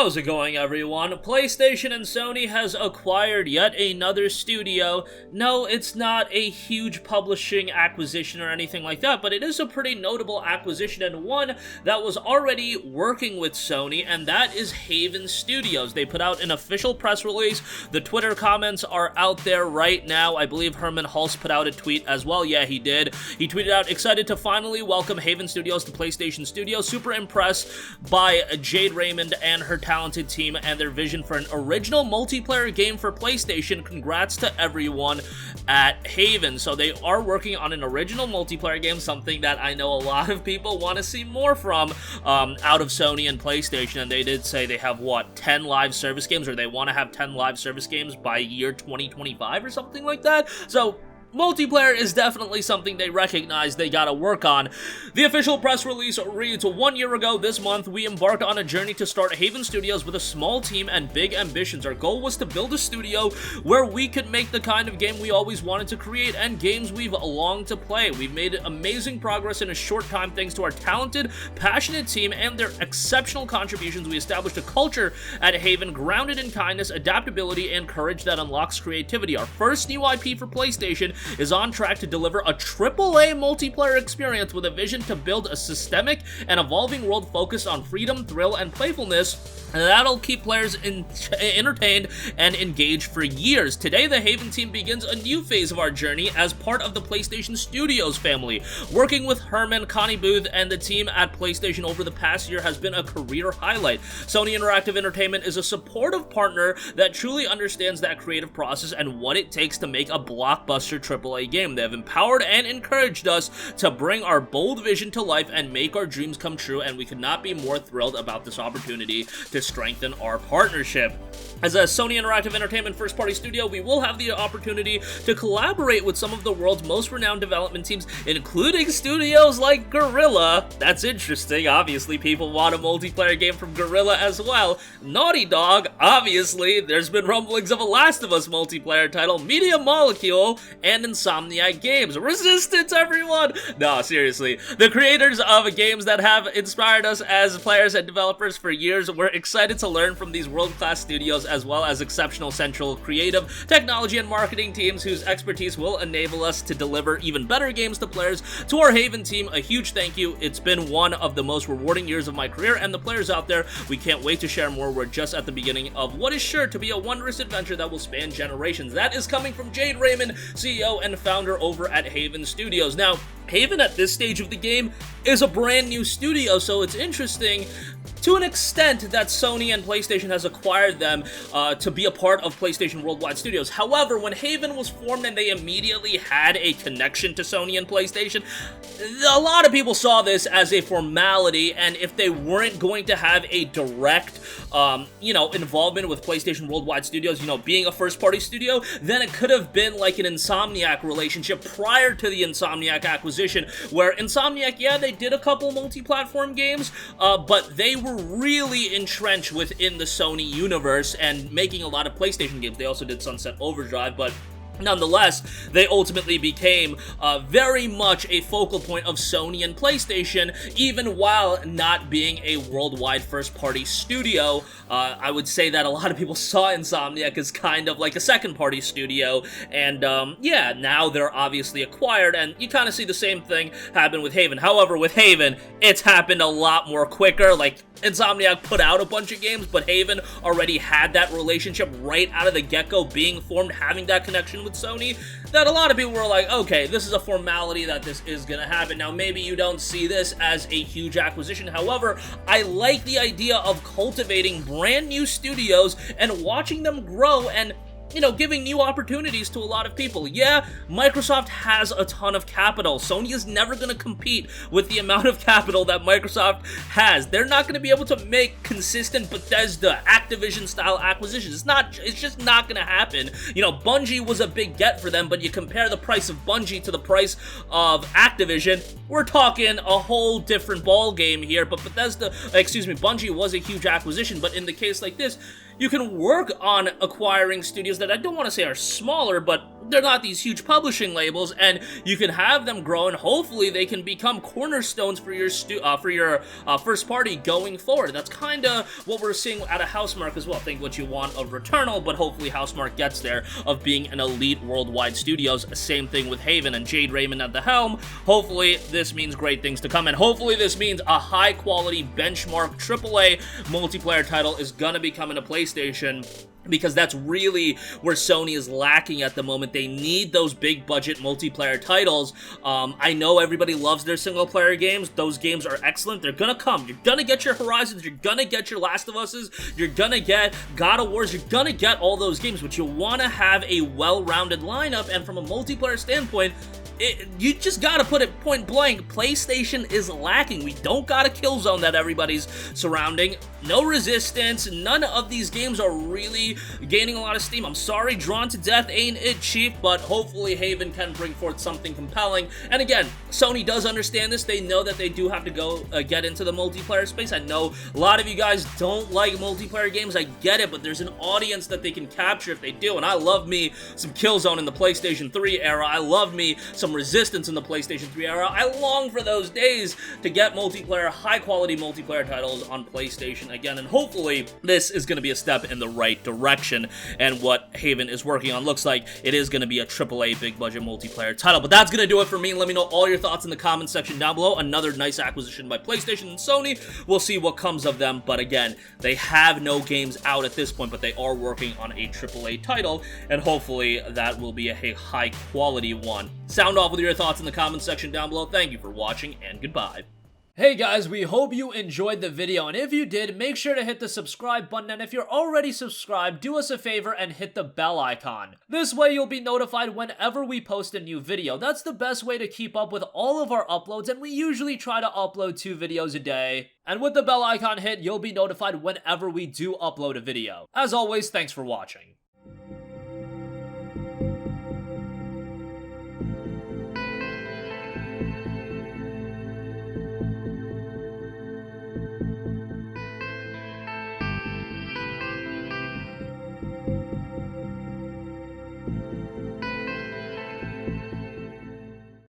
How's it going, everyone? PlayStation and Sony has acquired yet another studio. No, it's not a huge publishing acquisition or anything like that, but it is a pretty notable acquisition and one that was already working with Sony, and that is Haven Studios. They put out an official press release. The Twitter comments are out there right now. I believe Herman Hulse put out a tweet as well. Yeah, he did. He tweeted out, "Excited to finally welcome Haven Studios to PlayStation Studios. Super impressed by Jade Raymond and her talented team and their vision for an original multiplayer game for PlayStation. Congrats to everyone at Haven." So they are working on an original multiplayer game, something that I know a lot of people want to see more from out of Sony and PlayStation, and they did say they have, 10 live service games, or they want to have 10 live service games by year 2025 or something like that. So multiplayer is definitely something they recognize they gotta work on. The official press release reads, "1 year ago this month, we embarked on a journey to start Haven Studios with a small team and big ambitions. Our goal was to build a studio where we could make the kind of game we always wanted to create and games we've longed to play. We've made amazing progress in a short time thanks to our talented, passionate team and their exceptional contributions. We established a culture at Haven grounded in kindness, adaptability, and courage that unlocks creativity. Our first new IP for PlayStation is on track to deliver a AAA multiplayer experience with a vision to build a systemic and evolving world focused on freedom, thrill, and playfulness that'll keep players entertained and engaged for years. Today, the Haven team begins a new phase of our journey as part of the PlayStation Studios family. Working with Herman, Connie Booth, and the team at PlayStation over the past year has been a career highlight. Sony Interactive Entertainment is a supportive partner that truly understands that creative process and what it takes to make a blockbuster AAA game. They have empowered and encouraged us to bring our bold vision to life and make our dreams come true, and we could not be more thrilled about this opportunity to strengthen our partnership. As a Sony Interactive Entertainment first-party studio, we will have the opportunity to collaborate with some of the world's most renowned development teams, including studios like Guerrilla." That's interesting. Obviously, people want a multiplayer game from Guerrilla as well. Naughty Dog, obviously. There's been rumblings of a Last of Us multiplayer title, Media Molecule, and Insomniac Games. Resistance, everyone! No, seriously. The creators of games that have inspired us as players and developers for years, we're excited to learn from these world-class studios as well as exceptional central creative, technology, and marketing teams whose expertise will enable us to deliver even better games to players. To our Haven team, a huge thank you. It's been one of the most rewarding years of my career, and the players out there, we can't wait to share more. We're just at the beginning of what is sure to be a wondrous adventure that will span generations." That is coming from Jade Raymond, CEO and founder over at Haven Studios. Now, Haven at this stage of the game is a brand new studio, so it's interesting to an extent that Sony and PlayStation has acquired them to be a part of PlayStation Worldwide Studios. However, when Haven was formed and they immediately had a connection to Sony and PlayStation, a lot of people saw this as a formality, and if they weren't going to have a direct, involvement with PlayStation Worldwide Studios, being a first-party studio, then it could have been like an Insomniac relationship prior to the Insomniac acquisition, where Insomniac, yeah, they did a couple multi-platform games, but they were really entrenched within the Sony universe and making a lot of PlayStation games. They also did Sunset Overdrive, but nonetheless, they ultimately became very much a focal point of Sony and PlayStation, even while not being a worldwide first-party studio. I would say that a lot of people saw Insomniac as kind of like a second-party studio, and now they're obviously acquired, and you kind of see the same thing happen with Haven. However, with Haven, it's happened a lot more quicker. Like, Insomniac put out a bunch of games, but Haven already had that relationship right out of the get-go being formed, having that connection with Sony, that a lot of people were like, okay, this is a formality that this is gonna happen. Now, maybe you don't see this as a huge acquisition. However, I like the idea of cultivating brand new studios and watching them grow and giving new opportunities to a lot of people. Yeah, Microsoft has a ton of capital. Sony is never going to compete with the amount of capital that Microsoft has. They're not going to be able to make consistent Bethesda, Activision-style acquisitions. It's just not going to happen. Bungie was a big get for them, but you compare the price of Bungie to the price of Activision, we're talking a whole different ball game here. But Bungie was a huge acquisition, but in the case like this, you can work on acquiring studios that I don't want to say are smaller, but they're not these huge publishing labels, and you can have them grow, and hopefully they can become cornerstones for your first party going forward. That's kind of what we're seeing out of Housemarque as well. Think what you want of Returnal, but hopefully Housemarque gets there of being an elite worldwide studios. Same thing with Haven and Jade Raymond at the helm. Hopefully this means great things to come, and hopefully this means a high-quality benchmark AAA multiplayer title is gonna be coming to PlayStation, because that's really where Sony is lacking at the moment. They need those big budget multiplayer titles. I know everybody loves their single player games. Those games are excellent. They're gonna come. You're gonna get your Horizons. You're gonna get your Last of Us's. You're gonna get God of Wars. You're gonna get all those games, but you want to have a well-rounded lineup, and from a multiplayer standpoint, you just gotta put it point blank, PlayStation is lacking. We don't got a Killzone that everybody's surrounding. No Resistance. None of these games are really gaining a lot of steam. I'm sorry, Drawn to Death ain't it, Chief, but hopefully Haven can bring forth something compelling. And again, Sony does understand this. They know that they do have to go get into the multiplayer space. I know a lot of you guys don't like multiplayer games. I get it, but there's an audience that they can capture if they do. And I love me some Killzone in the PlayStation 3 era. I love me some Resistance in the PlayStation 3 era. I long for those days to get multiplayer, high-quality multiplayer titles on PlayStation again, and hopefully this is going to be a step in the right direction, and what Haven is working on looks like it is going to be a AAA big-budget multiplayer title. But that's going to do it for me. Let me know all your thoughts in the comments section down below. Another nice acquisition by PlayStation and Sony. We'll see what comes of them, but again, they have no games out at this point, but they are working on a AAA title, and hopefully that will be a high-quality one. Sound off with your thoughts in the comments section down below. Thank you for watching, and goodbye. Hey guys, we hope you enjoyed the video, and if you did, make sure to hit the subscribe button, and if you're already subscribed, do us a favor and hit the bell icon. This way you'll be notified whenever we post a new video. That's the best way to keep up with all of our uploads, and we usually try to upload 2 videos a day. And with the bell icon hit, you'll be notified whenever we do upload a video. As always, thanks for watching.